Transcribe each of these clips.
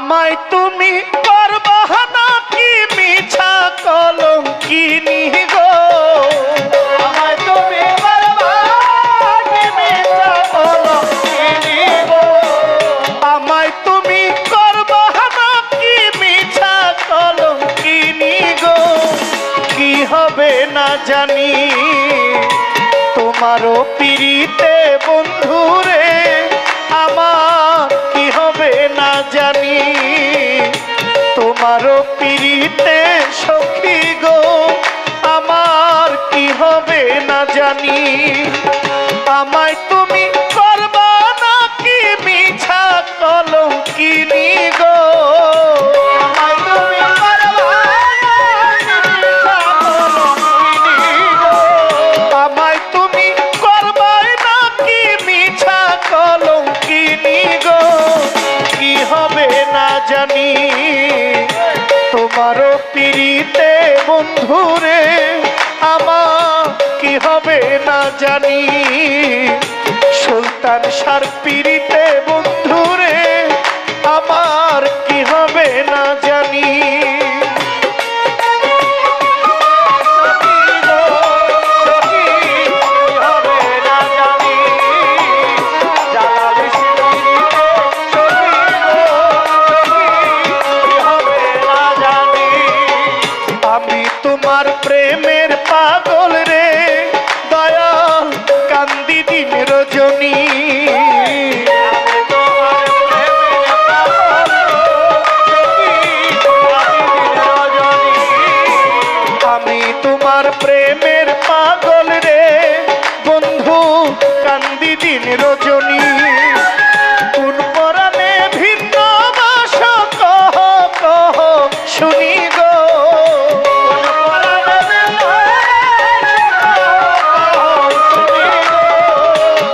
আমায় তুমি করবা নাকি মিছা কলঙ্কিনী গো, আমায় তুমি করবা নাকি মিছা কলঙ্কিনী গো, আমায় তুমি করবা নাকি মিছা কলঙ্কিনী গো, কি হবে না জানি তোমারও পিরিতে বন্ধুরে, আমার কি হবে না জানি তোমারও পিরিতে সখী গো, আমার কি হবে না জানি। আমায় তুমি করবা নাকি মিছা কলঙ্কিনী গো, আমায় তুমি করবা নাকি মিছা কলঙ্কিনী গো, আমায় তুমি করবা নাকি মিছা কলঙ্কিনী গো, কি হবে না জানি তোমারও পিরিতে বন্ধুরে, আমার কি হবে না জানি। সুলতান সার পিরিতে বন্ধুরে, আমার কি হবে না জানি। তোমার প্রেমের পাগল রে দয়াল, কান্দি দিন রজনী, আমি তোমার প্রেমের পাগল রে বন্ধু, কান্দি দিন রজনী। কোন পরাণে ভিন্ন বাস কহ কহ শুনি গো,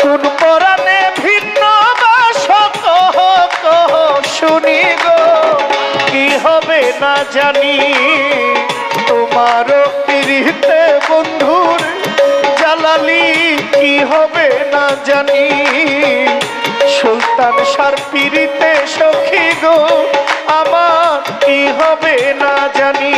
কোন পরাণে ভিন্ন বাস কহ কহ শুনি গো, কি হবে না জানি তোমারও পিরিতে বন্ধুর জালালি, কি হবে না জানি। সুলতান সার পিরিতে সখী গো, আমার কি হবে না জানি।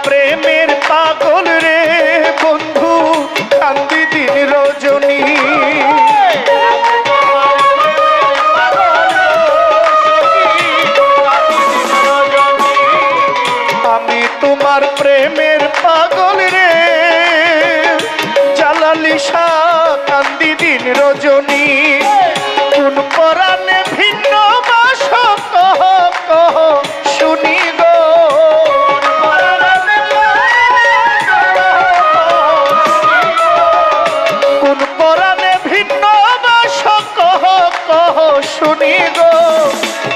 প্রেমের পাগল রে বন্ধু, কান্দি দিন রজনী, আমি তোমার প্রেমের পাগল রে জালালি শাহ, কান্দি দিন রজনী। কোন পরাণে ভিন্ন বাস কহ কহ শুনি গো, কোন পরাণে ভিন্ন বাস কহ কহ শুনি গো,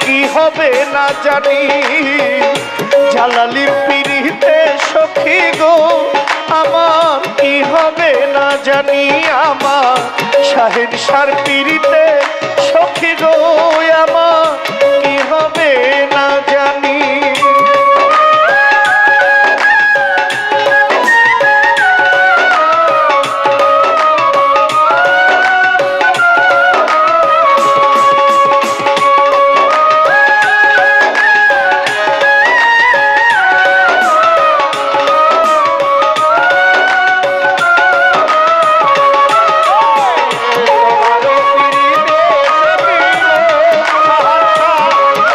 কি হবে না জানি জালালির পিরিতে সখী গো, আমার কি হবে না জানি। আমার শাহেন সার পিরিতে সখী গো, আমার কি হবে না জানি।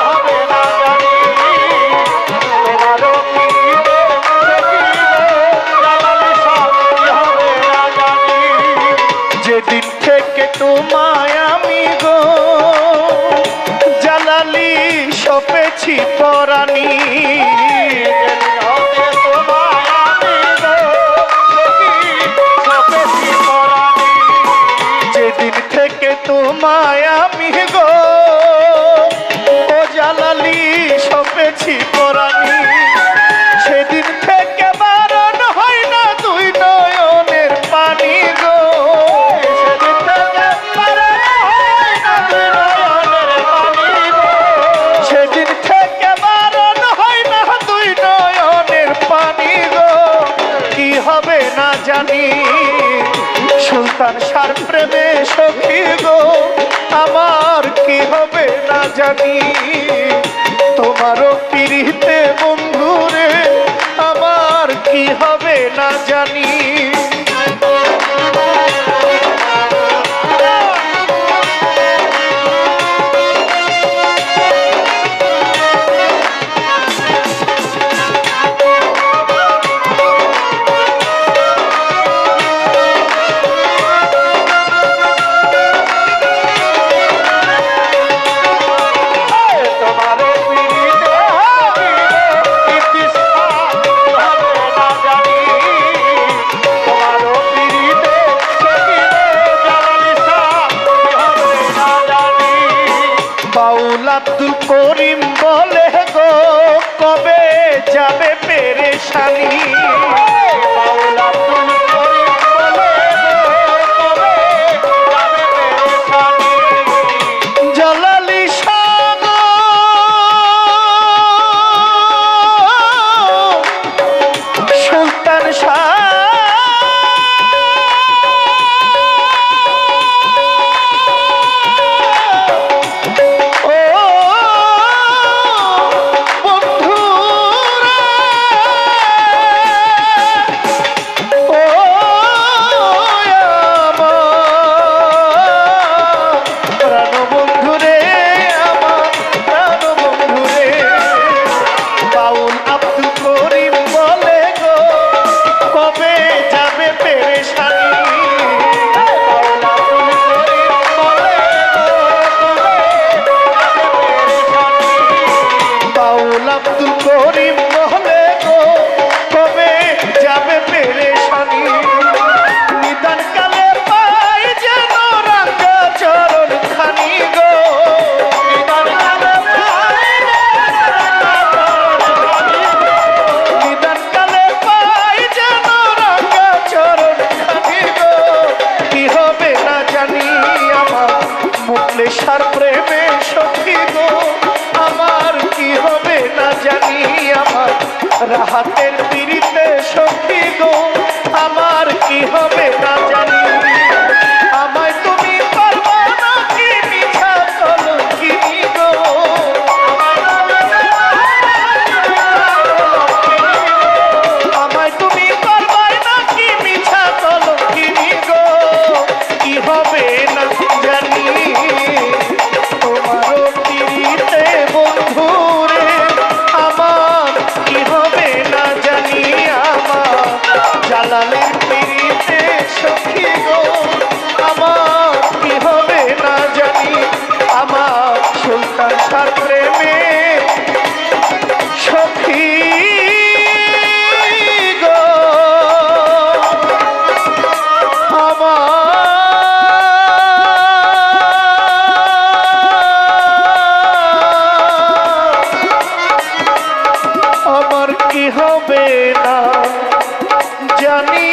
হবে না সপেছি পরাণী যেদিন থেকে তোমায় আমি গো ও জালালি সপেছি পরাণী সেদিন থেকে বারণ হয় না দুই নয়নের পানি গো সেদিন থেকে বারণ হয় না দুই নয়নের পানি গো সেদিন থেকে বারণ হয় না দুই নয়নের পানি গো কি হবে না জানি সুলতান সার প্রেমে সখী গো আমার কি হবে না জানি তোমারও পিরিতে বন্ধুরে আমার কি হবে না জানি আব্দুল করিম বলে গো কবে যাবে পেরেশানি বাউল আব্দুল করিম বলে গো কবে যাবে পেরেশানি জালালি শাহ সুলতান শাহ সার প্রেমে সখী গো আমার কি হবে না জানি আমার রাহাতের পিরিতে সখী গো আমার কি হবে না জানি আমায় তুমি পারবা না কি মিছা চলো কি গো আমায় তুমি পারবা না কি মিছা চলো কি গো কি হবে না জানি তোমারও পিরিতে বন্ধুরে আমার কি হবে না জানি আমার জালালের পিরিতে সখী গো আমার কি হবে না জানি আমার সুলতান সার প্রেমে সখী গো আমার কি হবে না জানি